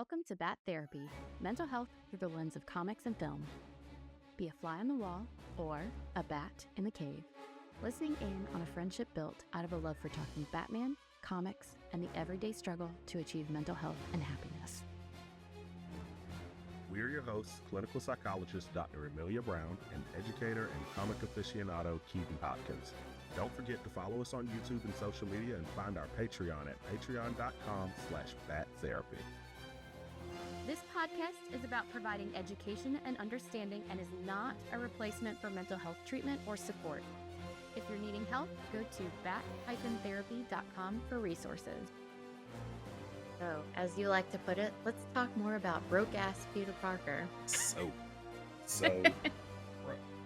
Welcome to Bat Therapy, mental health through the lens of comics and film. Be a fly on the wall or a bat in the cave, listening in on a friendship built out of a love for talking Batman, comics, and the everyday struggle to achieve mental health and happiness. We're your hosts, clinical psychologist Dr. Amelia Brown and educator and comic aficionado Keaton Hopkins. Don't forget to follow us on YouTube and social media and find our Patreon at patreon.com/battherapy. This podcast is about providing education and understanding and is not a replacement for mental health treatment or support. If you're needing help, go to bat-therapy.com for resources. So, as you like to put it, let's talk more about broke-ass Peter Parker. So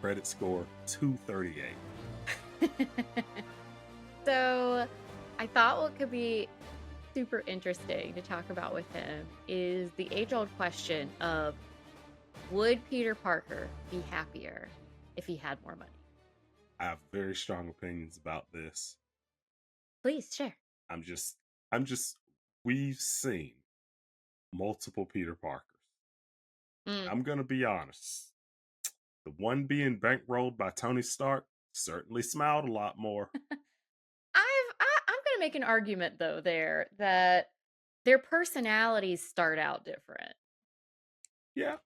credit score 238. So, I thought what could be super interesting to talk about with him is the age-old question of, would Peter Parker be happier if he had more money? I have very strong opinions about this. Please share. We've seen multiple Peter Parkers. Mm. I'm going to be honest. The one being bankrolled by Tony Stark certainly smiled a lot more. I'm going to make an argument, though, there that their personalities start out different. Yeah.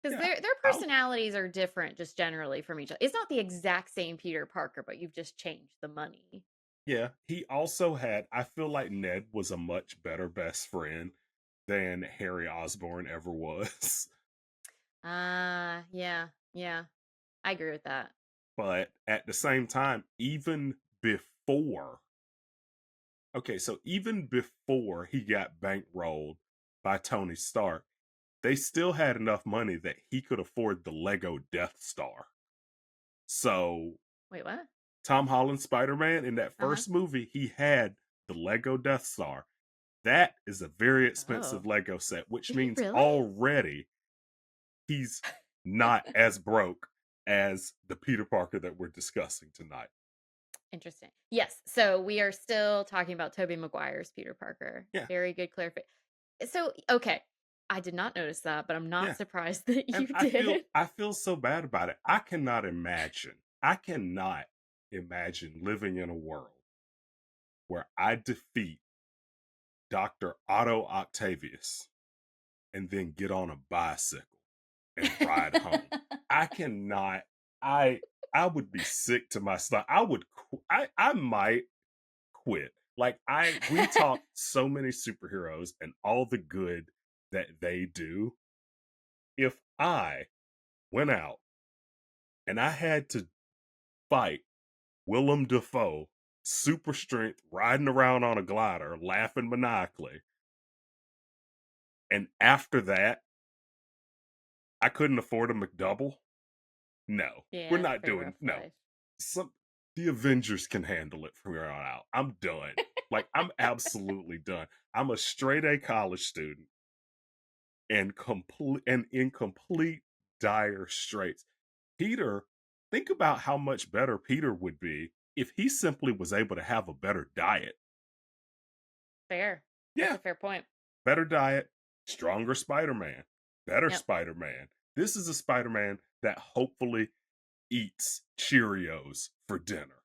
Because their personalities are different just generally from each other. It's not the exact same Peter Parker, but you've just changed the money. Yeah, he also I feel like Ned was a much better best friend than Harry Osborn ever was. Yeah. I agree with that. But at the same time, even before he got bankrolled by Tony Stark, they still had enough money that he could afford the Lego Death Star. So Wait, what? Tom Holland's Spider-Man, in that first movie, he had the Lego Death Star. That is a very expensive Lego set, which means already he's not as broke as the Peter Parker that we're discussing tonight. Interesting. Yes, so we are still talking about Tobey Maguire's Peter Parker. Yeah. Very good clarification. So, okay, I did not notice that, but I'm not surprised that you did. I feel so bad about it. I cannot imagine living in a world where I defeat Dr. Otto Octavius and then get on a bicycle and ride home. I cannot. I would be sick to my stomach. I might quit. We talk so many superheroes and all the good that they do. If I went out and I had to fight Willem Dafoe, super strength, riding around on a glider, laughing maniacally, and after that, I couldn't afford a McDouble. No, we're not doing. No, the Avengers can handle it from here on out. I'm done. I'm absolutely done. I'm a straight A college student, and in complete dire straits. Peter, think about how much better Peter would be if he simply was able to have a better diet. Fair. Yeah. That's a fair point. Better diet, stronger Spider-Man, better Spider-Man. This is a Spider-Man that hopefully eats Cheerios for dinner.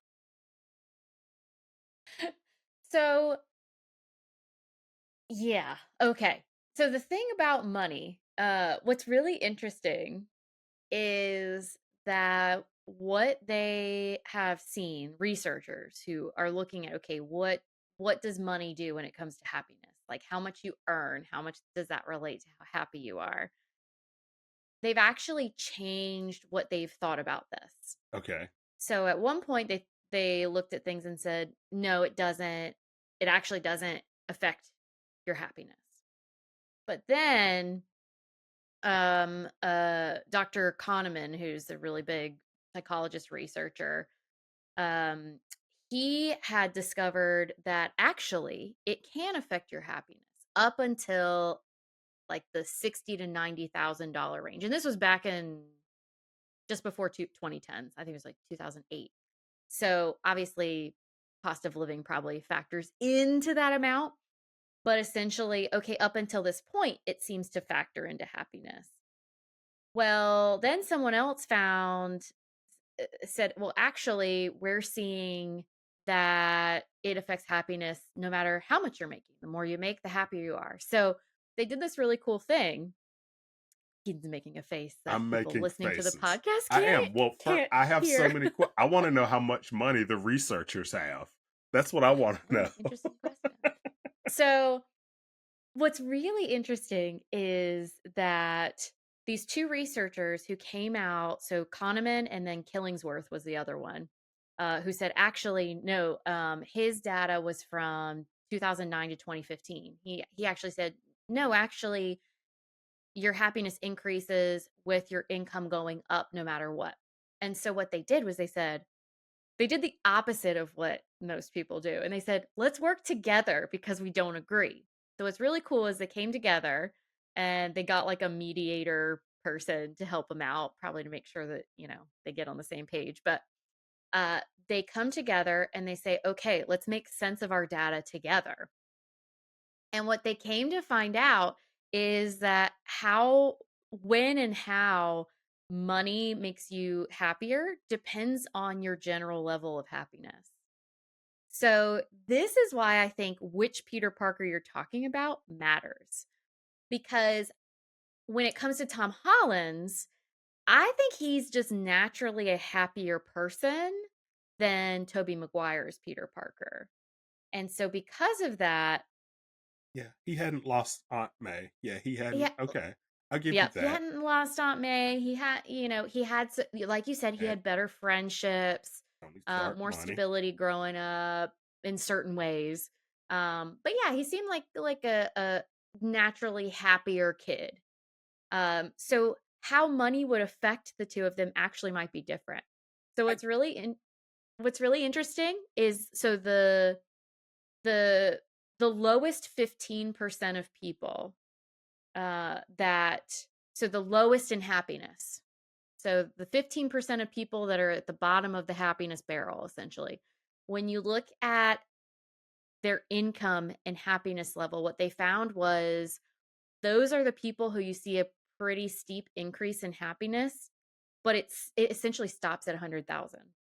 So, yeah. Okay. So the thing about money, what's really interesting is that what they have seen, researchers who are looking at, okay, what does money do when it comes to happiness? Like how much you earn, how much does that relate to how happy you are? They've actually changed what they've thought about this. Okay. So at one point they looked at things and said, no, it doesn't. It actually doesn't affect your happiness. But then Dr. Kahneman, who's a really big psychologist researcher, he had discovered that actually it can affect your happiness up until like the $60,000 to $90,000 range. And this was back in just before 2010s. I think it was like 2008. So obviously cost of living probably factors into that amount. But essentially, okay, up until this point, it seems to factor into happiness. Well, then someone else said, well, actually, we're seeing that it affects happiness no matter how much you're making. The more you make, the happier you are. So they did this really cool thing. He's making a face that I'm people making listening to the faces. podcast I can't am. Well, can't I have so hear. many I want to know how much money the researchers have. That's what I want to know. Interesting question. So what's really interesting is that these two researchers who came out, so Kahneman and then Killingsworth was the other one, who said actually no, his data was from 2009 to 2015. He actually said no, actually your happiness increases with your income going up no matter what. And so what they did was they did the opposite of what most people do. And they said, let's work together because we don't agree. So what's really cool is they came together and they got like a mediator person to help them out, probably to make sure that, they get on the same page. But uh, they come together and they say, okay, let's make sense of our data together. And what they came to find out is that when and how money makes you happier depends on your general level of happiness. So, this is why I think which Peter Parker you're talking about matters. Because when it comes to Tom Holland's, I think he's just naturally a happier person than Tobey Maguire's Peter Parker. And so, because of that, Yeah, he hadn't lost Aunt May. Yeah, he hadn't. yeah, Okay, I'll give you yep, he that. hadn't lost Aunt May. He had, like you said, he Had had better friendships, Tony Stark more money. stability growing up in certain ways. But yeah, he seemed like a naturally happier kid. So how money would affect the two of them actually might be different. So I, what's really interesting is so the the lowest 15% of people that so the lowest in happiness. So the 15% of people that are at the bottom of the happiness barrel, essentially, when you look at their income and happiness level, what they found was those are the people who you see a pretty steep increase in happiness, but it essentially stops at 100,000.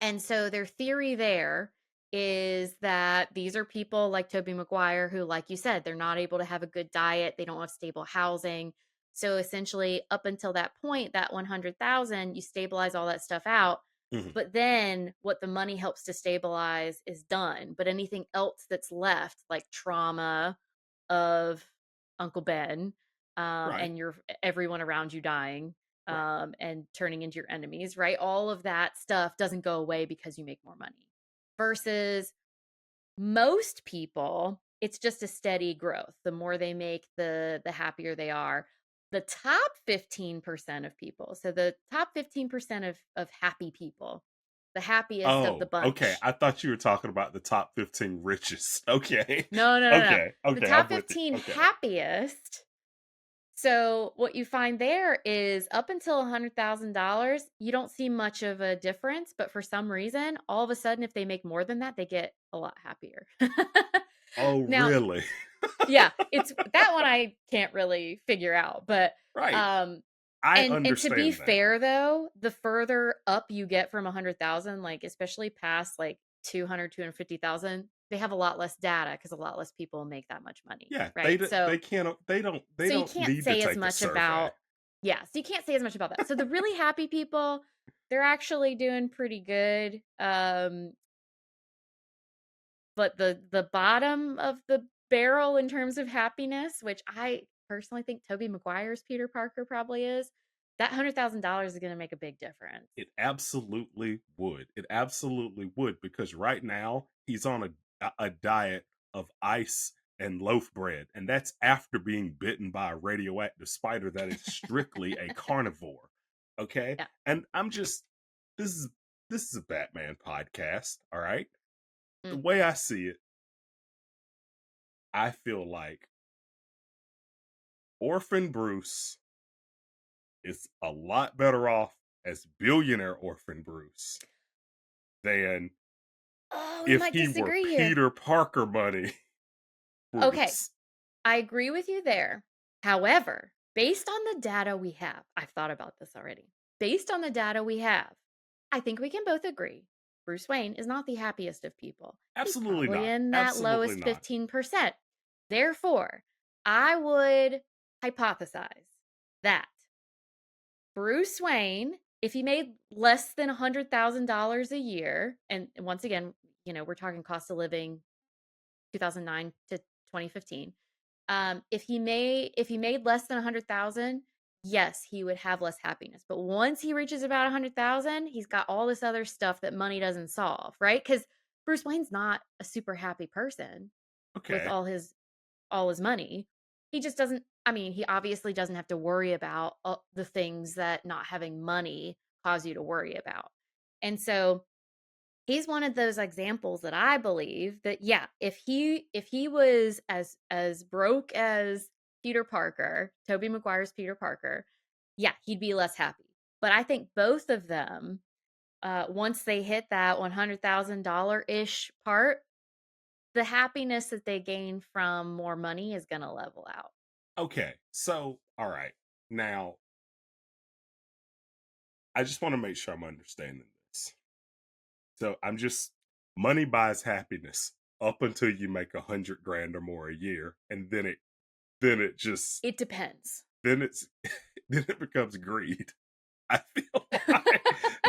And so their theory there is that these are people like Tobey Maguire who, like you said, they're not able to have a good diet, they don't have stable housing. So essentially, up until that point, that 100,000, you stabilize all that stuff out. mhm, But then what the money helps to stabilize is done. But anything else that's left, like trauma of Uncle Ben, right, and everyone around you dying, right. and turning into your enemies, right? All of that stuff doesn't go away because you make more money. Versus most people, it's just a steady growth. The more they make, the happier they are. The top 15% of people, so the top 15% of happy people, the happiest of the Oh, okay. bunch. I thought you were talking about the top 15 richest. Okay. No, no, no, no. Okay. The Okay. top I'm with you. 15 Okay. happiest. So what you find there is up until $100,000, you don't see much of a difference, but for some reason, all of a sudden, if they make more than that, they get a lot happier. Oh, Now, really? yeah, it's that one I can't really figure out, but Right. um I and to be understand that. fair though, the further up you get from 100,000, like especially past like 200, 250,000, they have a lot less data because a lot less people make that much money, Yeah, right? they can't they So you don't can't need to say as take a much survey. about yeah, so you can't say as much about that. So the really happy people, they're actually doing pretty good. But the bottom of the barrel in terms of happiness, which I personally think Tobey Maguire's Peter Parker probably is, that $100,000 is going to make a big difference. It absolutely would. It absolutely would because right now he's on a diet of ice and loaf bread, and that's after being bitten by a radioactive spider that is strictly a carnivore. Okay, Yeah. and I'm just this is a Batman podcast. All right, the Mm. way I see it, I feel like Orphan Bruce is a lot better off as billionaire Orphan Bruce than Oh, we if might he were disagree here. Peter Parker money. Okay, Bruce. I agree with you there. However, based on the data we have, I've thought about this already. Based on the data we have, I think we can both agree Bruce Wayne is not the happiest of people. He's Absolutely probably not. in that Absolutely lowest not. 15%. Therefore, I would hypothesize that Bruce Wayne, if he made less than $100,000 a year, and once again, we're talking cost of living 2009 to 2015. If he made less than 100,000, yes, he would have less happiness. But once he reaches about 100,000, he's got all this other stuff that money doesn't solve, right? Because Bruce Wayne's not a super happy person with Okay. all his money. He just doesn't. I mean, he obviously doesn't have to worry about the things that not having money cause you to worry about. And so he's one of those examples that I believe that, yeah, if he was as broke as Peter Parker, Tobey Maguire's Peter Parker, yeah, he'd be less happy. But I think both of them, once they hit that $100,000 ish part, the happiness that they gain from more money is going to level out. Okay. So, all right. Now, I just want to make sure I'm understanding this. So, money buys happiness up until you make 100 grand or more a year, and then it just, It depends. then it's, then it becomes greed. I feel like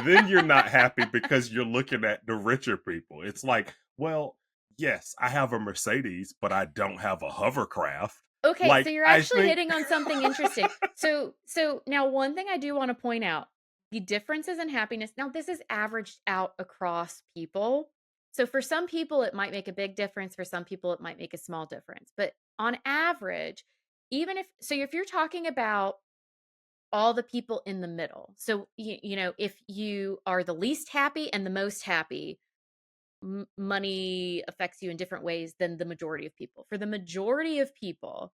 then you're not happy because you're looking at the richer people. It's like, well, yes, I have a Mercedes, but I don't have a hovercraft. Okay, so Like, you're I actually think, hitting on something interesting. So now one thing I do want to point out, the differences in happiness. Now this is averaged out across people. So for some people it might make a big difference, for some people it might make a small difference. But on average, if you're talking about all the people in the middle. So if you are the least happy and the most happy, money affects you in different ways than the majority of people. For the majority of people,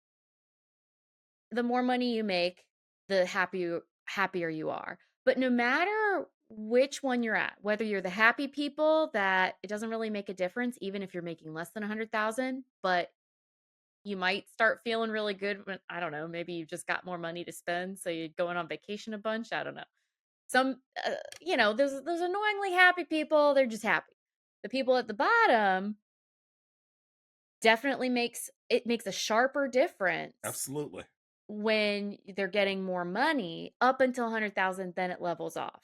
the more money you make, the happier you are. But no matter which one you're at, whether you're the happy people that it doesn't really make a difference, even if you're making less than 100,000, but you might start feeling really good when, I don't know, maybe you just got more money to spend, so you're going on vacation a bunch. I don't know. Some, those annoyingly happy people, they're just happy. The people at the bottom definitely makes a sharper difference absolutely. when they're getting more money up until 100,000, then it levels off.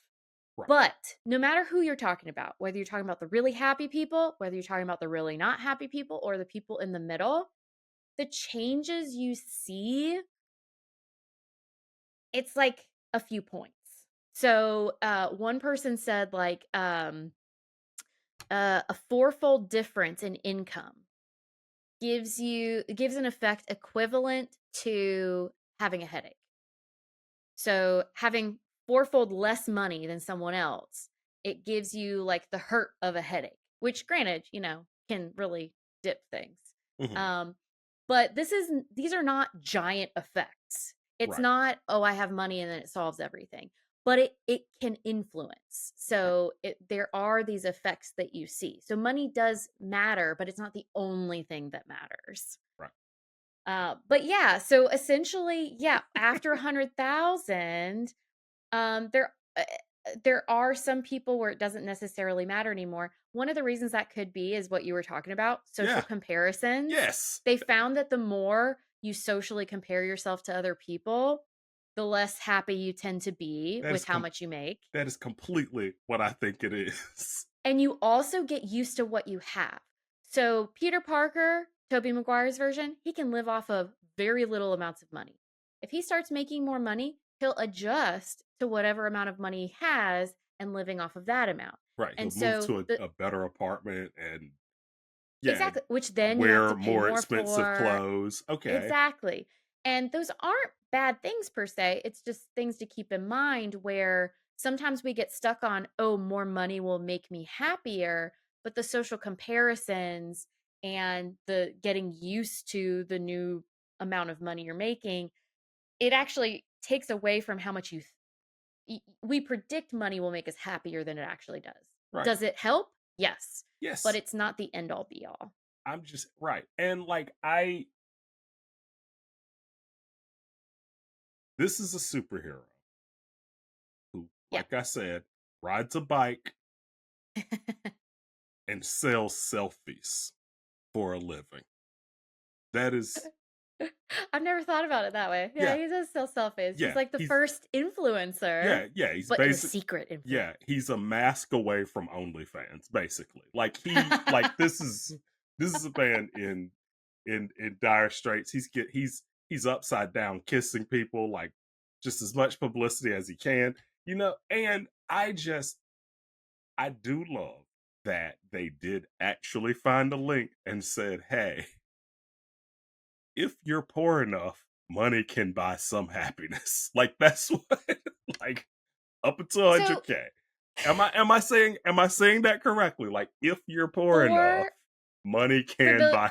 Right. But no matter who you're talking about, whether you're talking about the really happy people, whether you're talking about the really not happy people, or the people in the middle, the changes you see, it's like a few points. So one person said like a fourfold difference in income gives an effect equivalent to having a headache. So having fourfold less money than someone else, it gives you like the hurt of a headache, which granted, can really dip things. Hmm. Um, but these are not giant effects. It's Right. not, oh, I have money and then it solves everything. But it can influence. Right. So there are these effects that you see. So money does matter, but it's not the only thing that matters. Right. But yeah, so essentially, yeah, after 100,000, there are some people where it doesn't necessarily matter anymore. One of the reasons that could be is what you were talking about, social Yeah. comparisons. Yes. They found that the more you socially compare yourself to other people, the less happy you tend to be That with is how much you make. that is completely what I think it is. And you also get used to what you have. So Peter Parker, Tobey Maguire's version, he can live off of very little amounts of money. If he starts making more money, he'll adjust to whatever amount of money he has and living off of that amount. Right. He'll And move so to a better apartment and yeah, exactly, which then you have to wear pay more more expensive for. clothes. Okay. Exactly. And those aren't bad things per se. It's just things to keep in mind where sometimes we get stuck on, oh, more money will make me happier. But the social comparisons and the getting used to the new amount of money you're making, it actually takes away from how much we predict money will make us happier than it actually does. Right. Does it help? Yes. But Yes. it's not the end all be all. I'm just right. And like I this is a superhero who, Yeah. like I said, rides a bike and sells selfies for a living. That is I've never thought about it that way. Yeah, yeah, he does sell selfies. He's yeah. like the first influencer, He's but the basic secret influencer. yeah, he's a mask away from OnlyFans, basically. Like he like this is a man in dire straits. He's upside down kissing people, like just as much publicity as he can, you know, and I do love that they did actually find a link and said, hey, if you're poor enough, money can buy some happiness. Like that's what like up until So 100K. Am I saying that correctly? Like if you're poor enough, for money for can the buy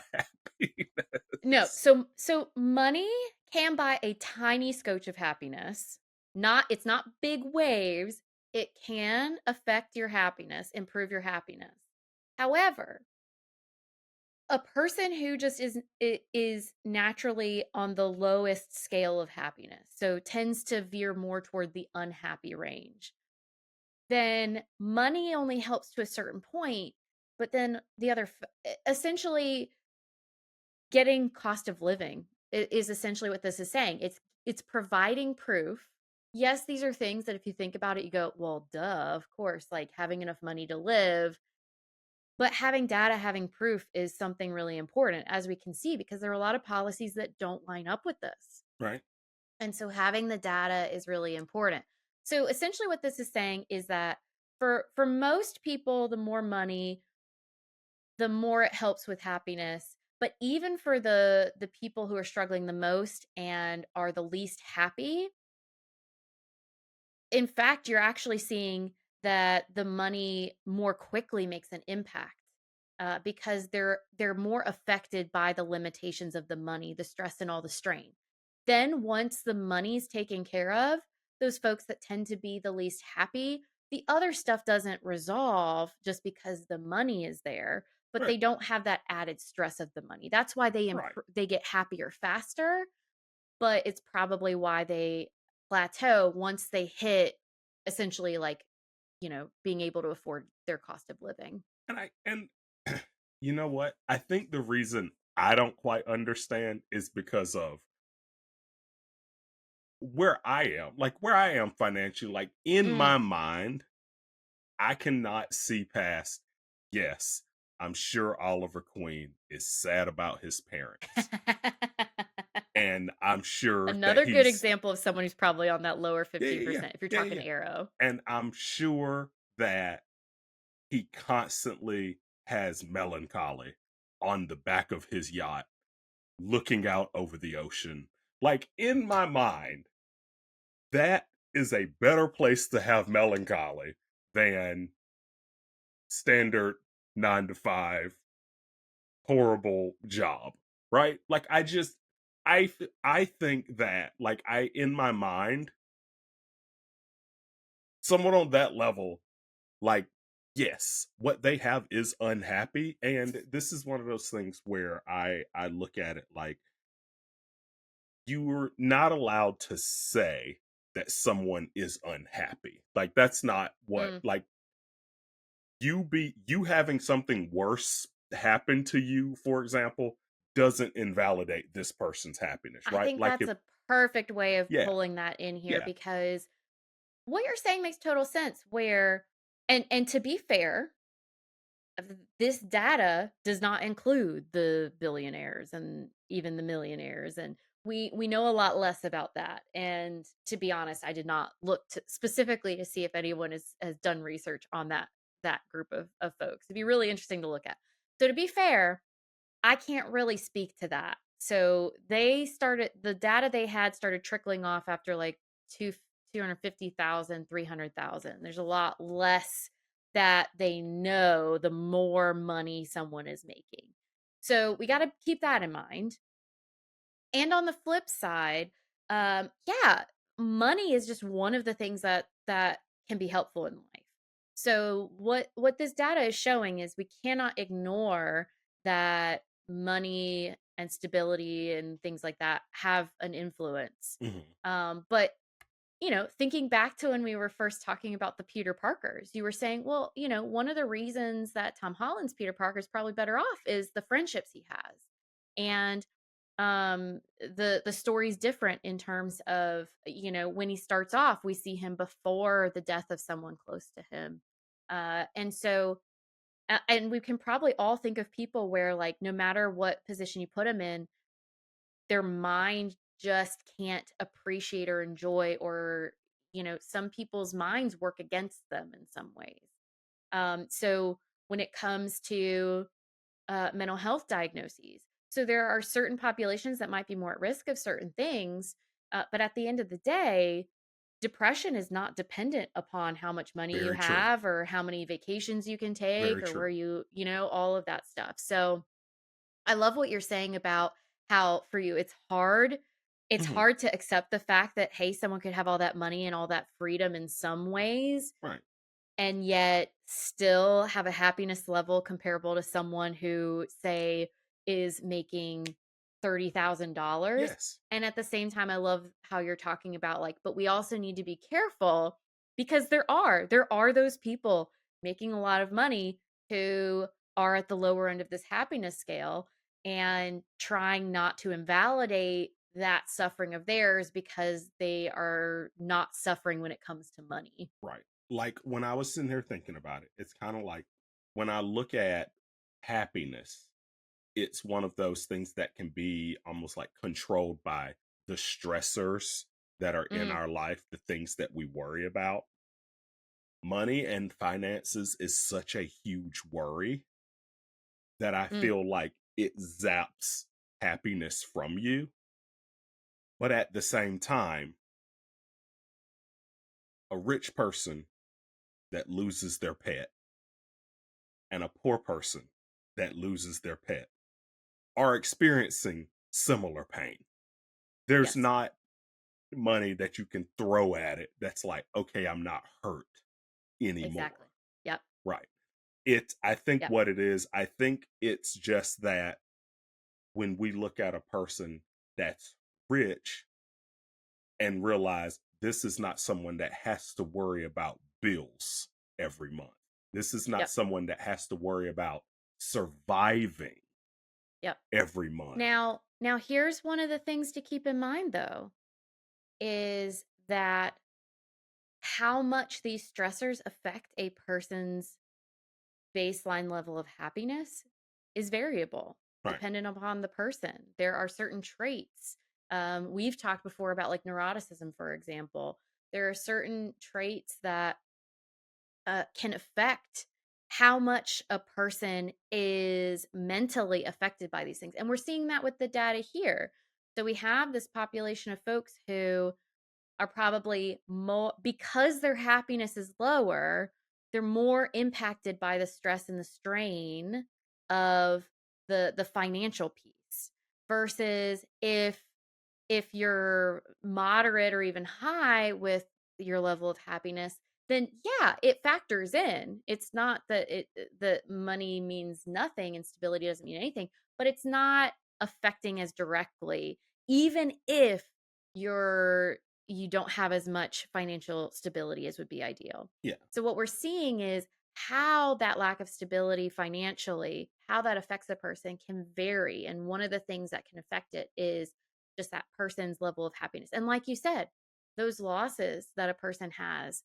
no, happiness. so money can buy a tiny scotch of happiness. Not it's not big waves. It can affect your happiness, improve your happiness. However, a person who just is naturally on the lowest scale of happiness, so tends to veer more toward the unhappy range, then money only helps to a certain point, but then essentially getting cost of living is essentially what this is saying. It's providing proof. Yes, these are things that if you think about it, you go, well, duh, of course, like having enough money to live. But having data, having proof is something really important, as we can see, because there are a lot of policies that don't line up with this. Right, And so having the data is really important. So essentially what this is saying is that for most people, the more money, the more it helps with happiness. But even for the people who are struggling the most and are the least happy, in fact, you're actually seeing that the money more quickly makes an impact, because they're more affected by the limitations of the money, the stress, and all the strain. Then once the money's taken care of, those folks that tend to be the least happy, the other stuff doesn't resolve just because the money is there, but right, they don't have that added stress of the money. That's why right. they get happier faster, but it's probably why they plateau once they hit essentially like, being able to afford their cost of living. And you know what? I think the reason I don't quite understand is because of where I am financially. Like in Mm. my mind, I cannot see past, yes, I'm sure Oliver Queen is sad about his parents. And I'm sure that Another good he's example of someone who's probably on that lower yeah, yeah, yeah. 15% if you're Yeah, yeah, talking yeah. arrow. And I'm sure that he constantly has melancholy on the back of his yacht, looking out over the ocean. Like in my mind, that is a better place to have melancholy than standard 9 to 5 horrible job, right? Like I think that like I in my mind, someone on that level, like yes, what they have is unhappy, and this is one of those things where I look at it like you were not allowed to say that someone is unhappy. Like that's not what Mm. like you having something worse happen to you, for example, doesn't invalidate this person's happiness, I right? think Like that's if a perfect way of yeah, pulling that in here, yeah, because what you're saying makes total sense, where and to be fair, this data does not include the billionaires and even the millionaires, and we know a lot less about that. And to be honest, I did not look specifically to see if anyone has done research on that group of folks. It'd be really interesting to look at. So to be fair, I can't really speak to that. So the data they had started trickling off after like 250,000, 300,000. There's a lot less that they know the more money someone is making. So we got to keep that in mind. And on the flip side, yeah, money is just one of the things that can be helpful in life. So what this data is showing is we cannot ignore that money and stability and things like that have an influence. Mhm. But thinking back to when we were first talking about the Peter Parkers, you were saying, well, one of the reasons that Tom Holland's Peter Parker is probably better off is the friendships he has. And the story's different in terms of, when he starts off, we see him before the death of someone close to him. And we can probably all think of people where, like, no matter what position you put them in, their mind just can't appreciate or enjoy, or some people's minds work against them in some ways. So when it comes to mental health diagnoses, so there are certain populations that might be more at risk of certain things, but at the end of the day, depression is not dependent upon how much money you Very true. have or how many vacations you can take Very or true. where all of that stuff. So I love what you're saying about how for you it's hard. It's Mhm. hard to accept the fact that, hey, someone could have all that money and all that freedom in some ways, Right. and yet still have a happiness level comparable to someone who, say, is making $30,000. Yes. And at the same time, I love how you're talking about, like, but we also need to be careful because there are those people making a lot of money who are at the lower end of this happiness scale, and trying not to invalidate that suffering of theirs because they are not suffering when it comes to money. Right. Like when I was sitting here thinking about it, it's kind of like when I look at happiness, it's one of those things that can be almost like controlled by the stressors that are in Mm, our life, the things that we worry about. Money and finances is such a huge worry that I mm, feel like it zaps happiness from you. But at the same time, a rich person that loses their pet and a poor person that loses their pet are experiencing similar pain. There's yes, not money that you can throw at it that's like, okay, I'm not hurt exactly. anymore. Yep, Right. I think yep, what it is, I think it's just that when we look at a person that's rich and realize this is not someone that has to worry about bills every month. This is not yep, someone that has to worry about surviving yep. every month. Now here's one of the things to keep in mind, though, is that how much these stressors affect a person's baseline level of happiness is variable, Right. dependent upon the person. There are certain traits. We've talked before about, like, neuroticism, for example. There are certain traits that can affect how much a person is mentally affected by these things. And we're seeing that with the data here. So we have this population of folks who are probably more, because their happiness is lower, they're more impacted by the stress and the strain of the financial piece, versus if you're moderate or even high with your level of happiness, then yeah, it factors in. It's not that that money means nothing and stability doesn't mean anything, but it's not affecting as directly, even if you don't have as much financial stability as would be ideal. Yeah. So what we're seeing is how that lack of stability financially, how that affects a person can vary. And one of the things that can affect it is just that person's level of happiness. And like you said, those losses that a person has,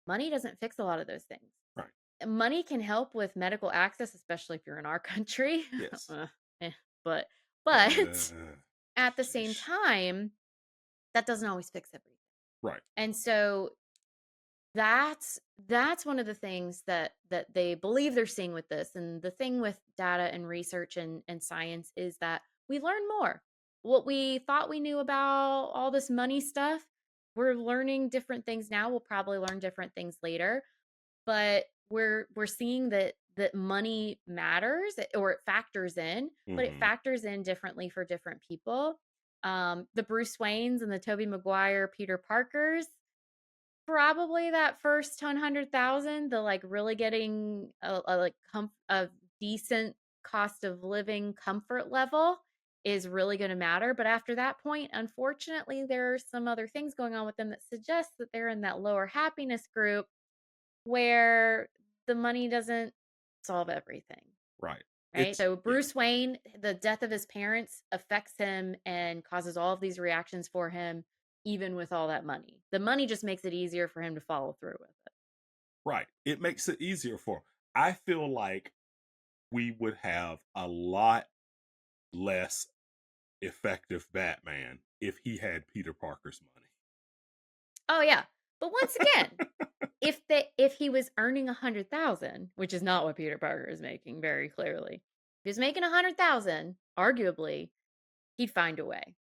money doesn't fix a lot of those things. Right. Money can help with medical access, especially if you're in our country. Yes. Uh, eh, but but Uh, at the same sheesh. time, that doesn't always fix everything. Right. And so that's one of the things that they believe they're seeing with this. And the thing with data and research and science is that we learn more. What we thought we knew about all this money stuff, we're learning different things now. We'll probably learn different things later, but we're seeing that money matters, or it factors in, but it Hmm. factors in differently for different people. The Bruce Waynes and the Tobey Maguire Peter Parkers, probably that first 100,000, the, like, really getting a like a decent cost of living comfort level is really going to matter. But after that point, unfortunately, there are some other things going on with them that suggest that they're in that lower happiness group where the money doesn't solve everything. Right. Right. It's So yeah, Bruce Wayne, the death of his parents affects him and causes all of these reactions for him, even with all that money. The money just makes it easier for him to follow through with it. right. It makes it easier for him. I feel like we would have a lot less effective Batman if he had Peter Parker's money. Oh yeah. But once again, if he was earning 100,000, which is not what Peter Parker is making very clearly. If he was making 100,000, arguably, he'd find a way.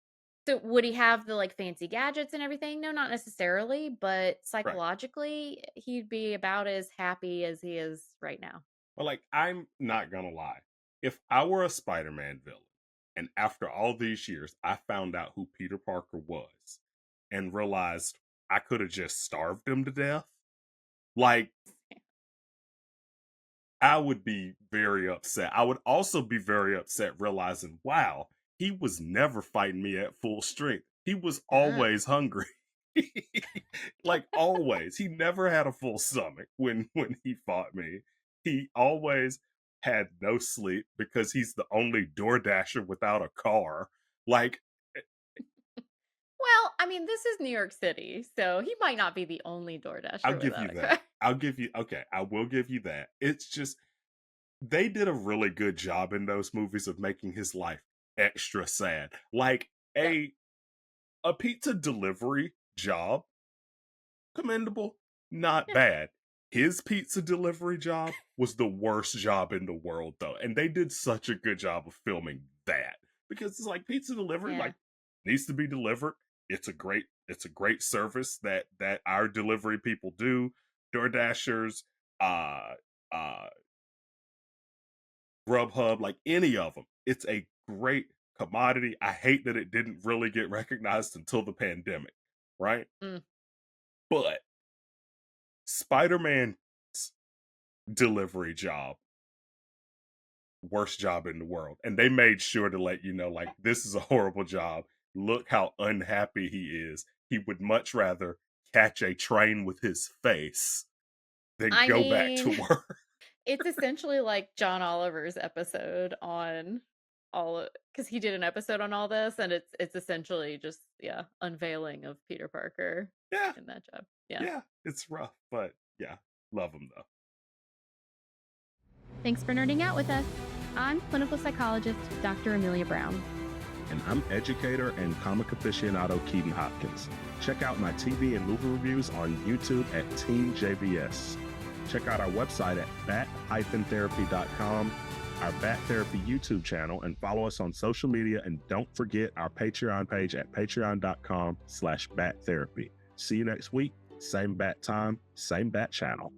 So would he have the like fancy gadgets and everything? No, not necessarily, but Right. psychologically, he'd be about as happy as he is right now. Well, like, I'm not gonna lie. If I were a Spider-Man villain, and after all these years, I found out who Peter Parker was and realized I could have just starved him to death, like, I would be very upset. I would also be very upset realizing, wow, he was never fighting me at full strength. He was Uh, always hungry. Like always. He never had a full stomach when he fought me. He always had no sleep because he's the only door dasher without a car. Like, well, I mean, this is New York City, so he might not be the only I'll DoorDasher give you without a car. that. I'll give you okay, I will give you that. It's just they did a really good job in those movies of making his life extra sad. Like Yeah. a pizza delivery job, commendable, not Yeah. bad. His pizza delivery job was the worst job in the world though. And they did such a good job of filming that because it's like pizza delivery Yeah. like needs to be delivered. It's a great service that our delivery people do. DoorDashers, uh uh Grubhub, like any of them. It's a great commodity. I hate that it didn't really get recognized until the pandemic, right? Mm. But Spider-Man's delivery job, worst job in the world. And they made sure to let you know, like, this is a horrible job. Look how unhappy he is. He would much rather catch a train with his face than I go back to mean, work. it's essentially like John Oliver's episode on all because he did an episode on all this, and it's essentially just yeah, unveiling of Peter Parker Yeah, in that job. Yeah. yeah, it's rough, but yeah, love him though. Thanks for nerding out with us. I'm clinical psychologist Dr. Amelia Brown. And I'm educator and comic aficionado Keaton Hopkins. Check out my TV and movie reviews on YouTube at Team JBS. Check out our website at bat-therapy.com, our Bat Therapy YouTube channel, and follow us on social media. And don't forget our Patreon page at patreon.com/battherapy. See you next week. Same bat time, same bat channel.